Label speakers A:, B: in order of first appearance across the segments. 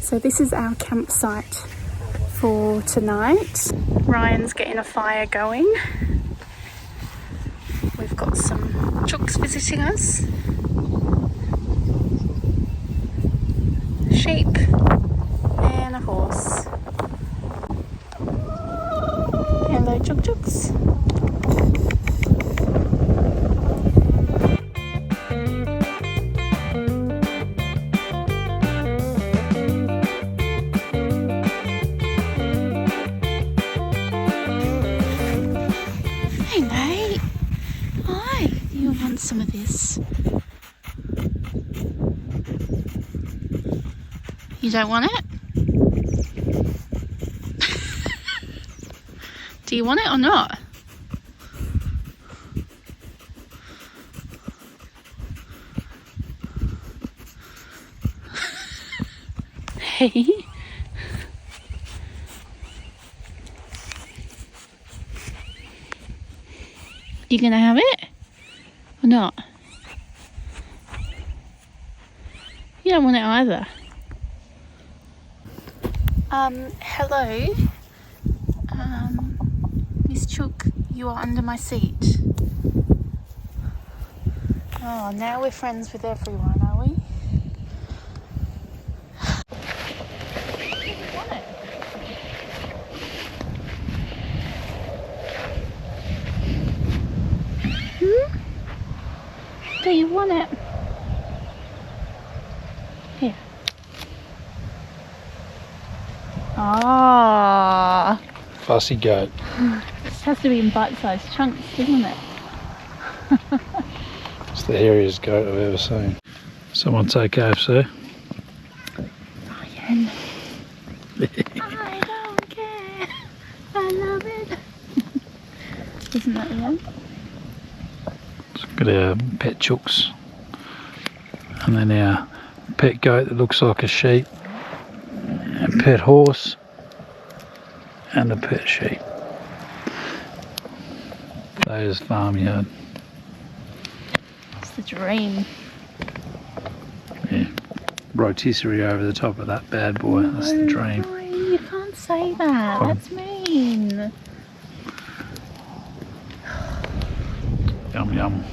A: So this is our campsite for tonight. Ryan's getting a fire going. We've got some chooks visiting us. Sheep and a horse. Hello, chooks. Hey mate, hi, you want some of this? You don't want it? Do you want it or not? Hey. You gonna have it or not? You don't want it either. Hello. Miss Chook, you are under my seat. Oh, now we're friends with everyone, are we? You want it? Do you want it? Here. Ah.
B: Fussy goat.
A: It has to be in bite-sized chunks, doesn't it?
B: It's the hairiest goat I've ever seen. Someone take KFC.
A: Ryan. I don't care. I love it. Isn't that the end?
B: Got our pet chooks, and then our pet goat that looks like a sheep, a pet horse, and a pet sheep. There's farmyard.
A: It's the dream.
B: Yeah, rotisserie over the top of that bad boy. That's the dream.
A: No, you can't say that. That's mean.
B: Yum yum.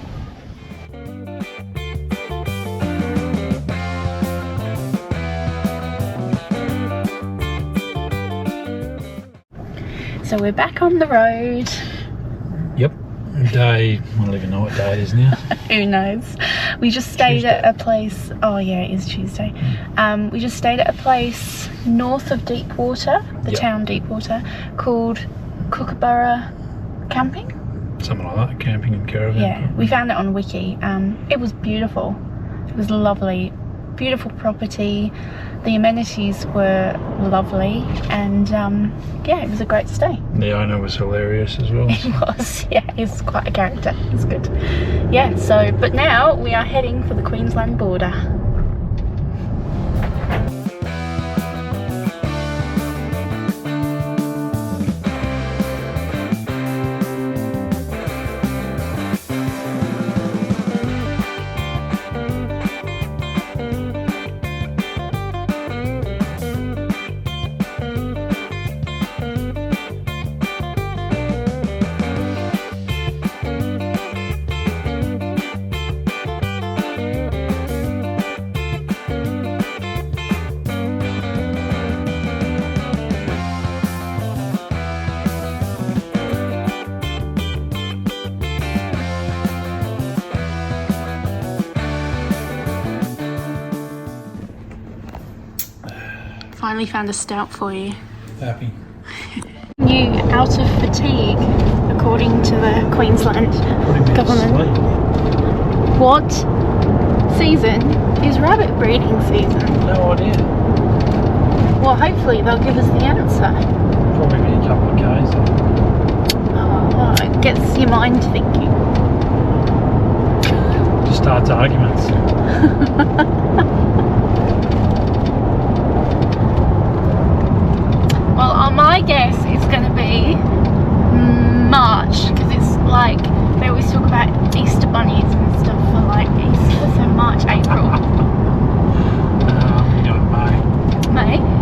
A: So we're back on the road.
B: Yep. Day, I don't even know what day it is now.
A: Who knows? We just stayed at a place. Oh yeah, it is Tuesday. We just stayed at a place north of Deepwater, the town Deepwater, called Kookaburra Camping.
B: Something like that, camping and caravan.
A: Yeah, we found it on Wiki. It was beautiful. It was lovely. Beautiful property. The amenities were lovely, and yeah, it was a great stay.
B: The owner was hilarious as well.
A: He was, yeah, he's quite a character. It's good. Yeah, so, but now we are heading for the Queensland border. Finally found a stout for you.
B: Happy.
A: You out of fatigue, according to the Queensland government. What season is rabbit breeding season?
B: No idea.
A: Well, hopefully they'll give us the answer.
B: Probably be a couple of Ks.
A: Oh, it gets your mind thinking.
B: Just starts arguments.
A: Well, my guess is going to be March, because it's like they always talk about Easter bunnies and stuff for like Easter, so March, April.
B: You got May.
A: May?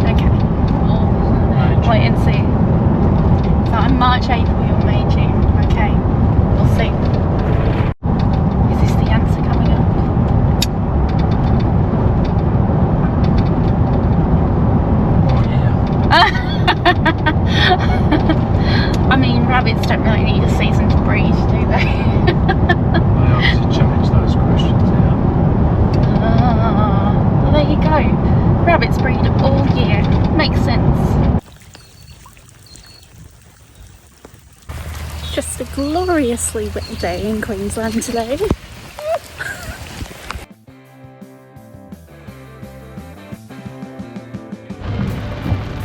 A: gloriously wet day in Queensland today.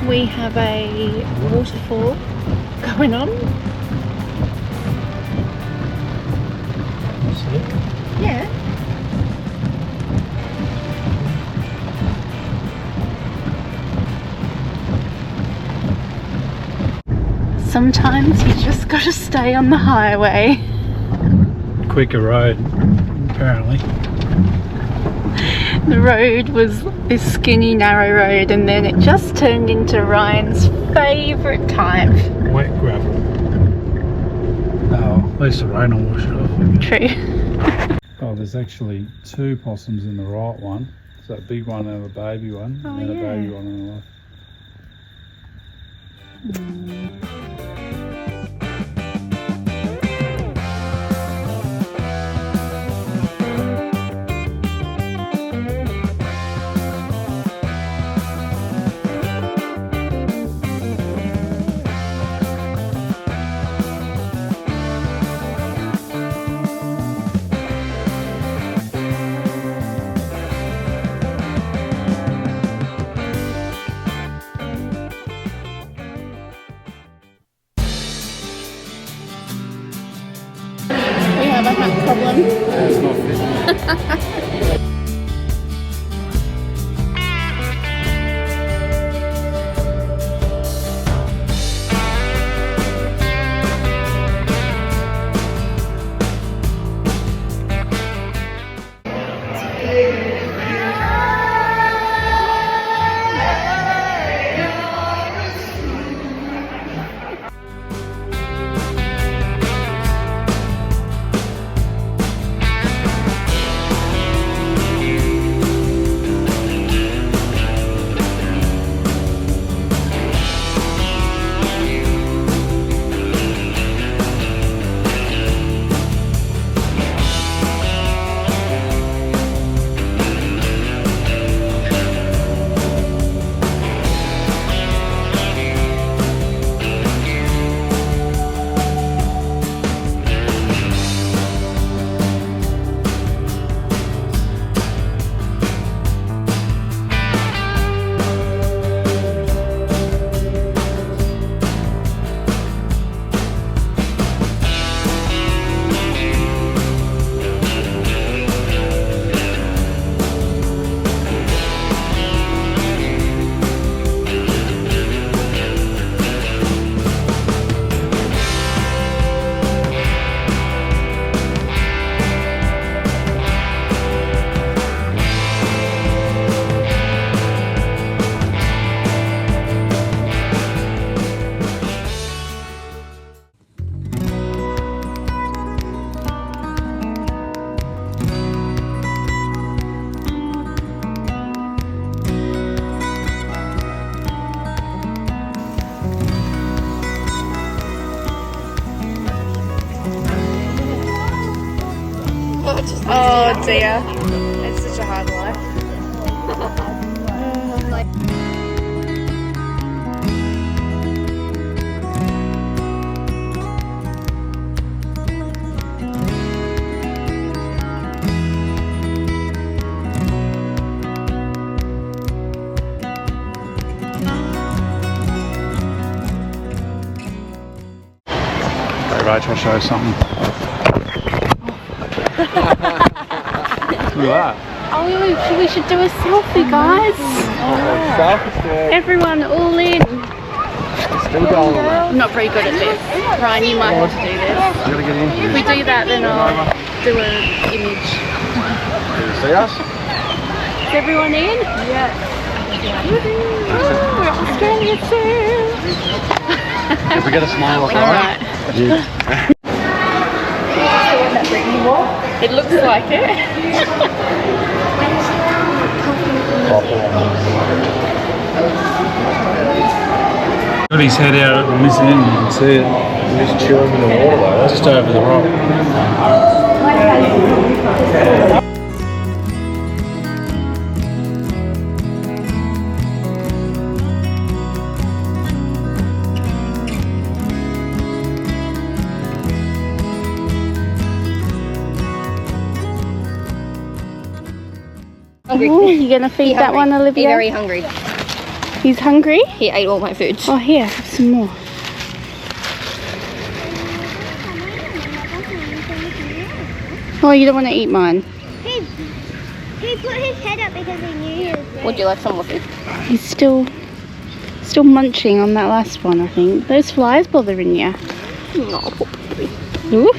A: We have a waterfall going on. Yeah. Sometimes you just gotta stay on the highway.
B: Quicker road, apparently.
A: The road was this skinny, narrow road, and then it just turned into Ryan's favourite type.
B: Wet gravel. Oh, at least the rain will wash it off.
A: True.
B: Oh, there's actually 2 possums in the right one. So a big one and a baby one,
A: Oh,
B: and
A: yeah.
B: a baby one on the left.
A: We have a hat problem.
B: It's not fitting.
A: Oh dear, it's such a hard life.
B: Hey Rachel, I'll show you something. Look at that.
A: Oh, we should do a selfie, guys. Everyone, all in.
C: Still going on that.
A: I'm not very good at this. Ryan, you might have to do this.
C: You gotta get in.
A: If we do that, then I'll do an image.
C: See us?
A: Is everyone in? Yeah. We're Australia too.
C: If we get a smile off
A: Alright. It looks like it.
B: Got his head out on this end, you can see it.
C: He's chilling in the water though.
B: Just over the rock.
D: Hungry.
A: Ooh, you gonna feed that one, Olivia?
D: He's very hungry.
A: He's hungry?
D: He ate all my food.
A: Oh, here, have some more. Oh, you don't want to eat mine?
E: He put his head up because he knew he was there.
D: Would you like some more food?
A: He's still munching on that last one, I think. Those flies bothering you?
D: No.
A: Ooh.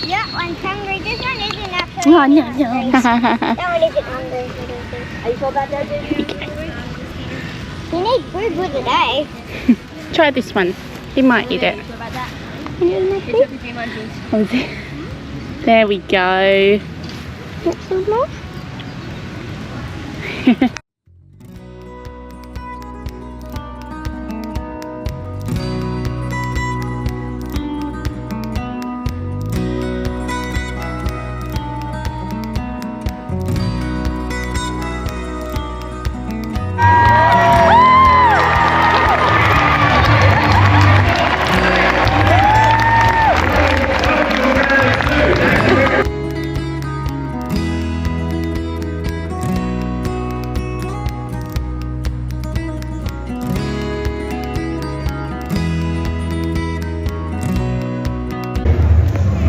E: That one's hungry. This one isn't actually.
A: Oh, no, no.
E: That one isn't hungry. Are you sure about that, dude? He needs food for the day.
A: Try this one. He might eat it. Oh, there we go. Want some more?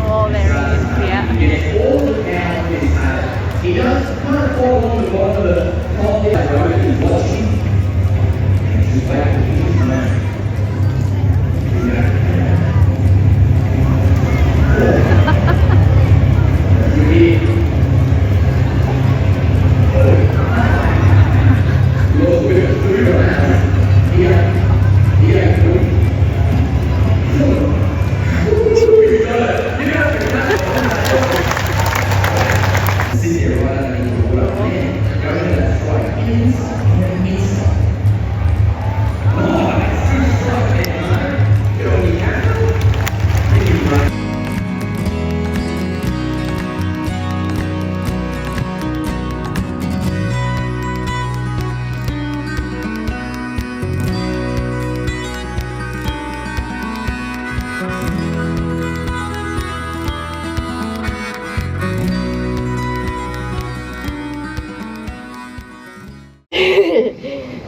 A: Oh, there he is, yeah.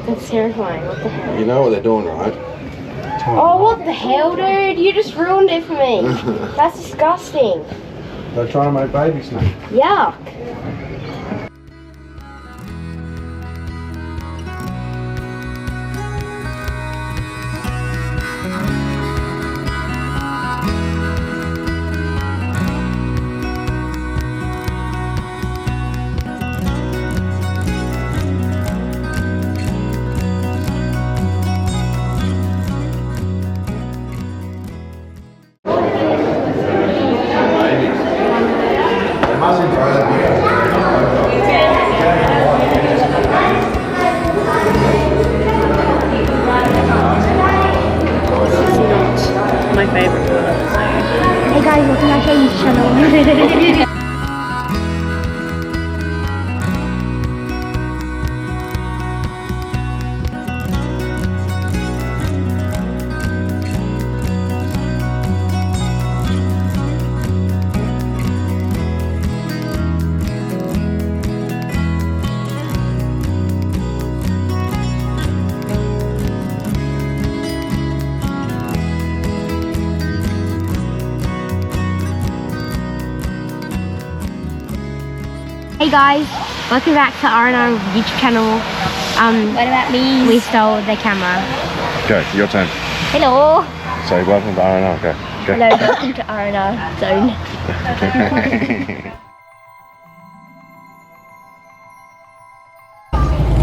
D: That's terrifying. What the hell?
C: You know what they're doing, right?
D: Oh, what the hell, dude? You just ruined it for me. That's disgusting.
C: They're trying to make baby snakes.
D: Yuck.
A: My favourite part.
E: Hey guys, welcome back to our YouTube channel. Hey guys, welcome back to RNO YouTube channel. What about me? We stole the camera.
C: Go, your turn.
E: Hello.
C: Say welcome to RNL. Go.
E: Hello, welcome to RNO Zone.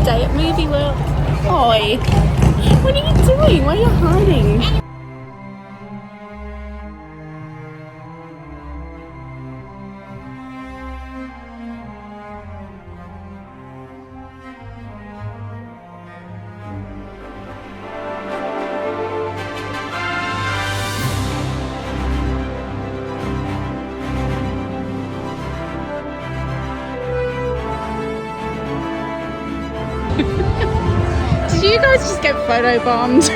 A: Day at Movie World. Oi. What are you doing? Why are you hiding? Did you guys just get photobombed?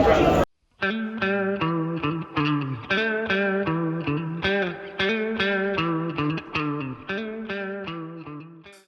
D: Queensland.